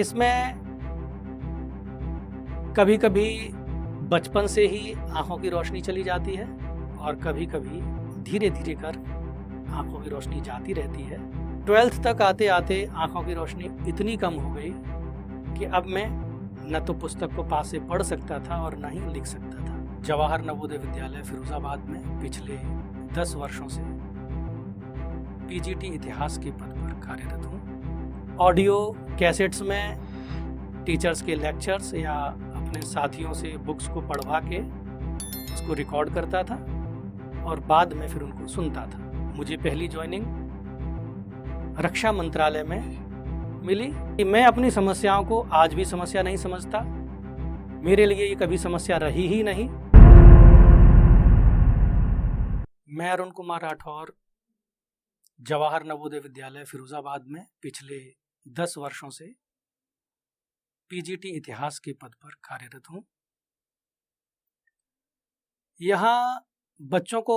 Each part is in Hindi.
इसमें कभी कभी बचपन से ही आंखों की रोशनी चली जाती है और कभी कभी धीरे धीरे कर आंखों की रोशनी जाती रहती है। 12th तक आते आते आंखों की रोशनी इतनी कम हो गई कि अब मैं न तो पुस्तक को पास से पढ़ सकता था और न ही लिख सकता था। जवाहर नवोदय विद्यालय फिरोजाबाद में पिछले 10 वर्षों से पीजीटी इतिहास के पद पर कार्यरत हूँ। ऑडियो कैसेट्स में टीचर्स के लेक्चर्स या अपने साथियों से बुक्स को पढ़वा के उसको रिकॉर्ड करता था और बाद में फिर उनको सुनता था। मुझे पहली ज्वाइनिंग रक्षा मंत्रालय में मिली कि मैं अपनी समस्याओं को आज भी समस्या नहीं समझता। मेरे लिए ये कभी समस्या रही ही नहीं। मैं अरुण कुमार राठौर जवाहर नवोदय विद्यालय फिरोजाबाद में पिछले 10 वर्षों से पीजीटी इतिहास के पद पर कार्यरत हूँ। यहाँ बच्चों को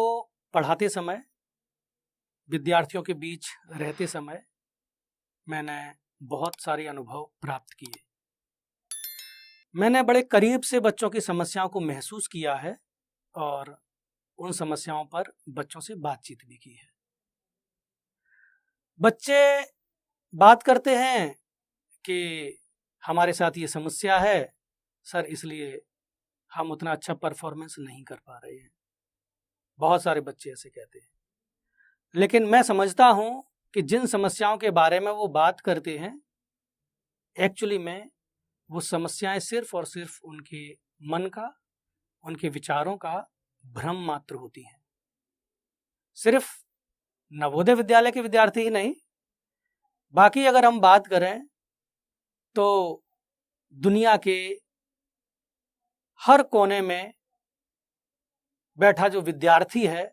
पढ़ाते समय, विद्यार्थियों के बीच रहते समय मैंने बहुत सारे अनुभव प्राप्त किए। मैंने बड़े करीब से बच्चों की समस्याओं को महसूस किया है और उन समस्याओं पर बच्चों से बातचीत भी की है। बच्चे बात करते हैं कि हमारे साथ ये समस्या है सर, इसलिए हम उतना अच्छा परफॉर्मेंस नहीं कर पा रहे हैं। बहुत सारे बच्चे ऐसे कहते हैं। लेकिन मैं समझता हूं कि जिन समस्याओं के बारे में वो बात करते हैं, एक्चुअली में वो समस्याएं सिर्फ और सिर्फ उनके मन का, उनके विचारों का भ्रम मात्र होती हैं। सिर्फ नवोदय विद्यालय के विद्यार्थी ही नहीं, बाकी अगर हम बात करें तो दुनिया के हर कोने में बैठा जो विद्यार्थी है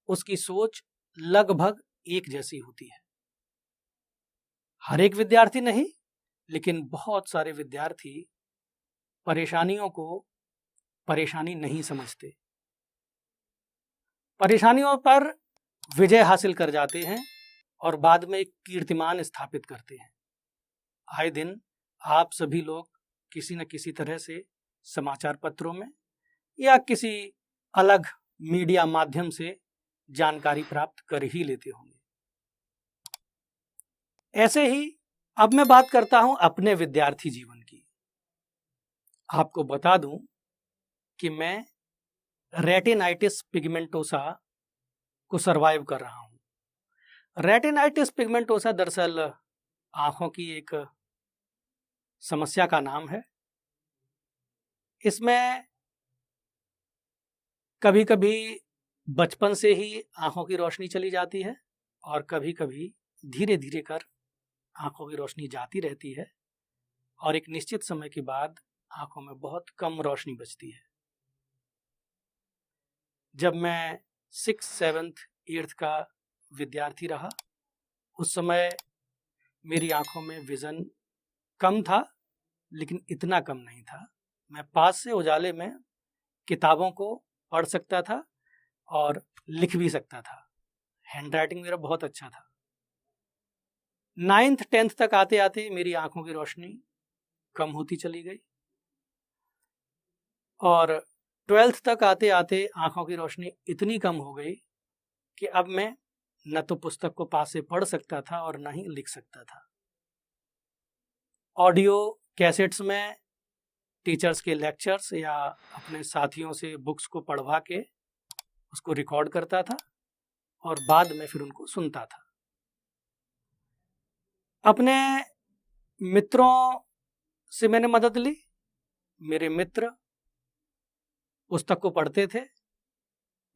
उसकी सोच लगभग एक जैसी होती है। हर एक विद्यार्थी नहीं, लेकिन बहुत सारे विद्यार्थी परेशानियों को परेशानी नहीं समझते, परेशानियों पर विजय हासिल कर जाते हैं और बाद में एक कीर्तिमान स्थापित करते हैं। आए दिन आप सभी लोग किसी न किसी तरह से समाचार पत्रों में या किसी अलग मीडिया माध्यम से जानकारी प्राप्त कर ही लेते होंगे। ऐसे ही अब मैं बात करता हूं अपने विद्यार्थी जीवन की। आपको बता दूं कि मैं रेटिनाइटिस पिगमेंटोसा को सरवाइव कर रहा हूं। रेटिनाइटिस पिगमेंटोसा दरअसल आंखों की एक समस्या का नाम है। इसमें कभी कभी बचपन से ही आंखों की रोशनी चली जाती है और कभी कभी धीरे धीरे कर आंखों की रोशनी जाती रहती है और एक निश्चित समय के बाद आंखों में बहुत कम रोशनी बचती है। जब मैं 6th, 7th, 8th का विद्यार्थी रहा, उस समय मेरी आंखों में विजन कम था, लेकिन इतना कम नहीं था। मैं पास से उजाले में किताबों को पढ़ सकता था और लिख भी सकता था। हैंड राइटिंग मेरा बहुत अच्छा था। 9th, 10th तक आते आते मेरी आंखों की रोशनी कम होती चली गई और 12th तक आते आते आंखों की रोशनी इतनी कम हो गई कि अब मैं न तो पुस्तक को पास से पढ़ सकता था और न ही लिख सकता था। ऑडियो कैसेट्स में टीचर्स के लेक्चर्स या अपने साथियों से बुक्स को पढ़वा के उसको रिकॉर्ड करता था और बाद में फिर उनको सुनता था। अपने मित्रों से मैंने मदद ली। मेरे मित्र पुस्तक को पढ़ते थे,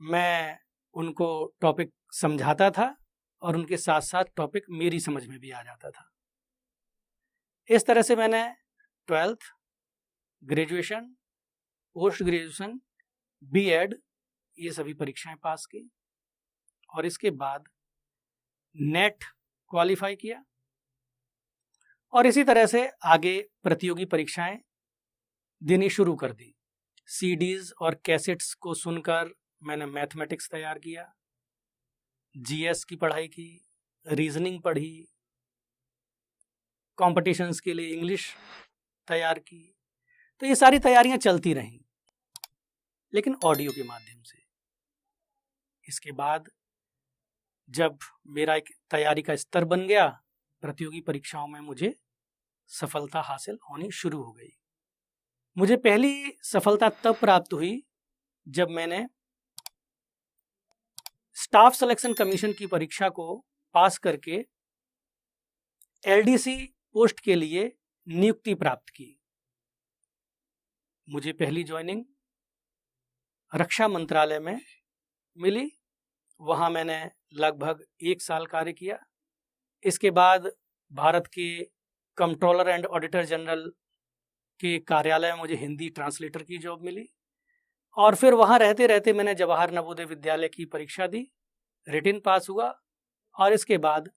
मैं उनको टॉपिक समझाता था और उनके साथ साथ टॉपिक मेरी समझ में भी आ जाता था। इस तरह से मैंने 12th, graduation, post graduation, BEd ये सभी परीक्षाएं पास की और इसके बाद नेट क्वालिफाई किया और इसी तरह से आगे प्रतियोगी परीक्षाएं देनी शुरू कर दी। सीडीज और कैसेट्स को सुनकर मैंने मैथमेटिक्स तैयार किया, जीएस की पढ़ाई की, रीजनिंग पढ़ी, कॉम्पिटिशन्स के लिए इंग्लिश तैयार की। तो ये सारी तैयारियां चलती रहीं, लेकिन ऑडियो के माध्यम से। इसके बाद जब मेरा एक तैयारी का स्तर बन गया, प्रतियोगी परीक्षाओं में मुझे सफलता हासिल होनी शुरू हो गई। मुझे पहली सफलता तब प्राप्त हुई जब मैंने स्टाफ सिलेक्शन कमीशन की परीक्षा को पास करके एलडीसी पोस्ट के लिए नियुक्ति प्राप्त की। मुझे पहली ज्वाइनिंग रक्षा मंत्रालय में मिली। वहां मैंने लगभग 1 साल कार्य किया। इसके बाद भारत के कंट्रोलर एंड ऑडिटर जनरल के कार्यालय में मुझे हिंदी ट्रांसलेटर की जॉब मिली। और फिर वहां रहते रहते मैंने जवाहर नवोदय विद्यालय की परीक्षा दी, रिटिन पास हुआ और इसके बाद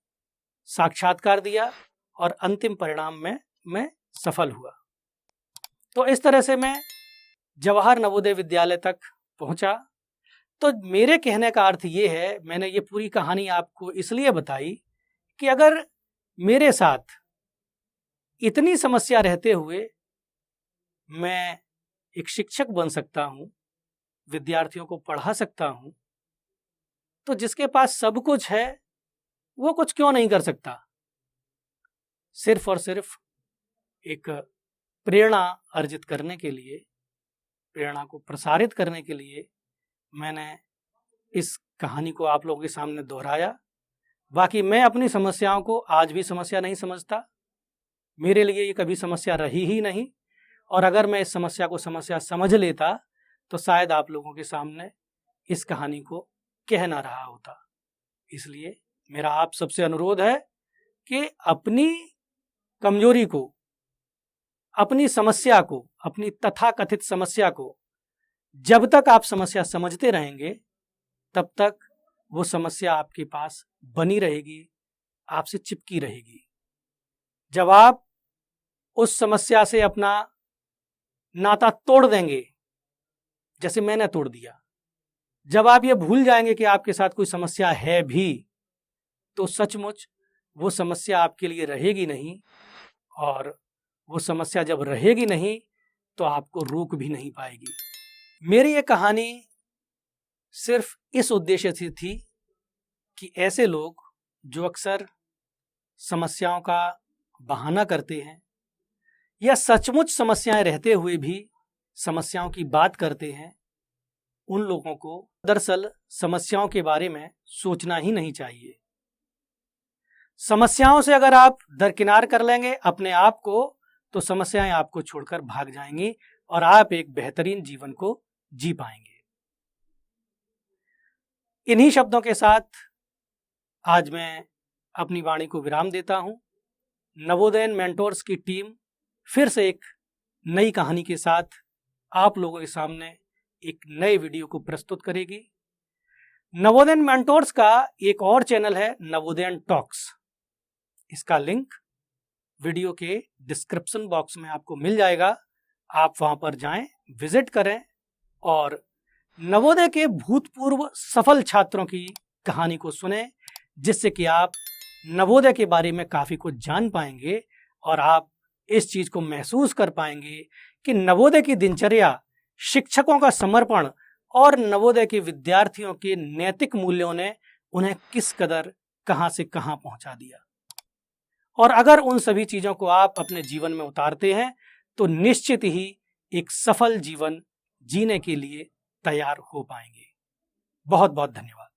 साक्षात्कार दिया और अंतिम परिणाम में मैं सफल हुआ। तो इस तरह से मैं जवाहर नवोदय विद्यालय तक पहुंचा। तो मेरे कहने का अर्थ ये है, मैंने ये पूरी कहानी आपको इसलिए बताई कि अगर मेरे साथ इतनी समस्या रहते हुए मैं एक शिक्षक बन सकता हूँ, विद्यार्थियों को पढ़ा सकता हूँ, तो जिसके पास सब कुछ है वो कुछ क्यों नहीं कर सकता। सिर्फ और सिर्फ एक प्रेरणा अर्जित करने के लिए, प्रेरणा को प्रसारित करने के लिए मैंने इस कहानी को आप लोगों के सामने दोहराया। बाकी मैं अपनी समस्याओं को आज भी समस्या नहीं समझता। मेरे लिए ये कभी समस्या रही ही नहीं, और अगर मैं इस समस्या को समस्या समझ लेता तो शायद आप लोगों के सामने इस कहानी को कह ना रहा होता। इसलिए मेरा आप सबसे अनुरोध है कि अपनी कमजोरी को, अपनी समस्या को, अपनी तथाकथित समस्या को जब तक आप समस्या समझते रहेंगे तब तक वो समस्या आपके पास बनी रहेगी, आपसे चिपकी रहेगी। जब आप उस समस्या से अपना नाता तोड़ देंगे, जैसे मैंने तोड़ दिया, जब आप ये भूल जाएंगे कि आपके साथ कोई समस्या है भी, तो सचमुच वो समस्या आपके लिए रहेगी नहीं, और वो समस्या जब रहेगी नहीं तो आपको रोक भी नहीं पाएगी। मेरी ये कहानी सिर्फ इस उद्देश्य से थी कि ऐसे लोग जो अक्सर समस्याओं का बहाना करते हैं या सचमुच समस्याएं रहते हुए भी समस्याओं की बात करते हैं, उन लोगों को दरअसल समस्याओं के बारे में सोचना ही नहीं चाहिए। समस्याओं से अगर आप दरकिनार कर लेंगे अपने आप को, तो समस्याएं आपको छोड़कर भाग जाएंगी और आप एक बेहतरीन जीवन को जी पाएंगे। इन्हीं शब्दों के साथ आज मैं अपनी वाणी को विराम देता हूं। नवोदयन मेंटोर्स की टीम फिर से एक नई कहानी के साथ आप लोगों के सामने एक नए वीडियो को प्रस्तुत करेगी। नवोदयन मेंटोर्स का एक और चैनल है, नवोदयन टॉक्स। इसका लिंक वीडियो के डिस्क्रिप्शन बॉक्स में आपको मिल जाएगा। आप वहां पर जाएं, विजिट करें और नवोदय के भूतपूर्व सफल छात्रों की कहानी को सुने, जिससे कि आप नवोदय के बारे में काफ़ी कुछ जान पाएंगे और आप इस चीज़ को महसूस कर पाएंगे कि नवोदय की दिनचर्या, शिक्षकों का समर्पण और नवोदय के विद्यार्थियों के नैतिक मूल्यों ने उन्हें किस कदर कहां से कहां पहुंचा दिया। और अगर उन सभी चीज़ों को आप अपने जीवन में उतारते हैं तो निश्चित ही एक सफल जीवन जीने के लिए तैयार हो पाएंगे। बहुत बहुत धन्यवाद।